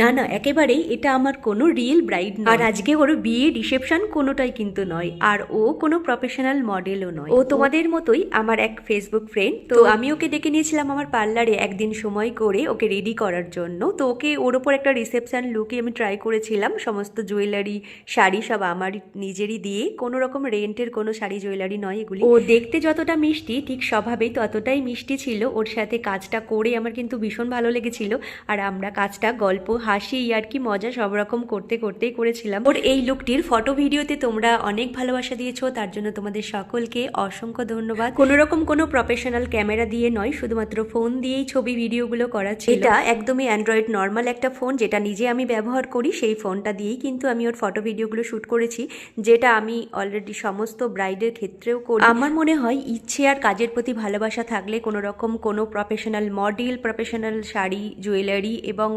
না না, একেবারেই এটা আমার কোনো রিয়েল ব্রাইড নয়, আর আজকে ওর বিয়ে রিসেপশন কোনোটাই কিন্তু নয়, আর ও কোনো প্রফেশনাল মডেলও নয়। ও তোমাদের মতোই আমার এক ফেসবুক ফ্রেন্ড। তো আমি ওকে ডেকে নিয়েছিলাম আমার পার্লারে একদিন সময় করে ওকে রেডি করার জন্য। তো ওকে ওর ওপর একটা রিসেপশন লুকে আমি ট্রাই করেছিলাম, সমস্ত জুয়েলারি শাড়ি সব আমার নিজেরই দিয়ে, কোনো রকম রেন্টের কোনো শাড়ি জুয়েলারি নয় এগুলি। ও দেখতে যতটা মিষ্টি ঠিক স্বভাবেই ততটাই মিষ্টি ছিল। ওর সাথে কাজটা করে আমার কিন্তু ভীষণ ভালো লেগেছিল, আর আমরা কাজটা গল্প হাসি আর কি মজা সব রকম করতে করতেই করেছিলাম। ওর এই লুকটির ফটো ভিডিওতে তোমরা অনেক ভালোবাসা দিয়েছো, তার জন্য তোমাদের সকলকে অসংখ্য ধন্যবাদ। কোনো রকম কোনো প্রফেশনাল ক্যামেরা দিয়ে নয়, শুধুমাত্র ফোন দিয়েই ছবি ভিডিওগুলো করা ছিল। এটা একদমই অ্যান্ড্রয়েড নর্মাল একটা ফোন, যেটা নিজে আমি ব্যবহার করি, সেই ফোনটা দিয়েই কিন্তু আমি ওর ফটো ভিডিওগুলো শ্যুট করেছি, যেটা আমি অলরেডি সমস্ত ব্রাইডের ক্ষেত্রেও করি। আমার মনে হয় ইচ্ছে আর কাজের প্রতি ভালোবাসা থাকলে কোনো রকম কোনো professional model, professional sari jewellery এবং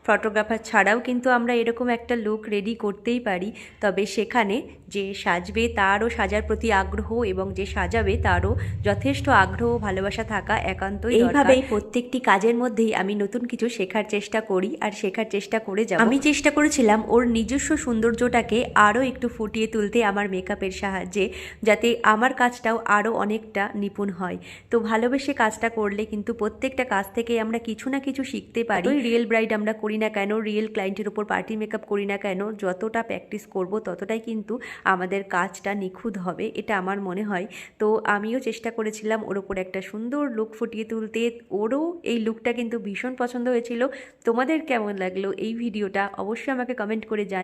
ফটোগ্রাফার ছাড়াও কিন্তু আমরা এরকম একটা লুক রেডি করতেই পারি। তবে সেখানে যে সাজবে তারও সাজার প্রতি আগ্রহ এবং যে সাজাবে তারও যথেষ্ট আগ্রহ ভালোবাসা থাকা একান্তই দরকার। এইভাবেই প্রত্যেকটি কাজের মধ্যেই আমি নতুন কিছু শেখার চেষ্টা করি আর শেখার চেষ্টা করে যাব। আমি চেষ্টা করেছিলাম ওর নিজস্ব সৌন্দর্যটাকে আরও একটু ফুটিয়ে তুলতে আমার মেকআপের সাহায্যে, যাতে আমার কাজটাও আরও অনেকটা নিপুণ হয়। তো ভালোবেসে কাজটা করলে কিন্তু প্রত্যেকটা কাজ থেকে আমরা কিছু না কিছু শিখতে পারি। রিয়েল ব্রাইড আমরা করি না কেন, রিয়েল ক্লায়েন্টের উপর পার্টি মেকআপ করি না কেন, যতটা প্র্যাকটিস করব ততটাই কিন্তু আমাদের কাজটা নিখুঁত হবে, এটা আমার মনে হয়। তো আমিও চেষ্টা করেছিলাম ওর ওপর একটা সুন্দর লুক ফুটিয়ে তুলতে। ওরও এই লুকটা কিন্তু ভীষণ পছন্দ হয়েছিল। তোমাদের কেমন লাগলো এই ভিডিওটা অবশ্যই আমাকে কমেন্ট করে জানাও।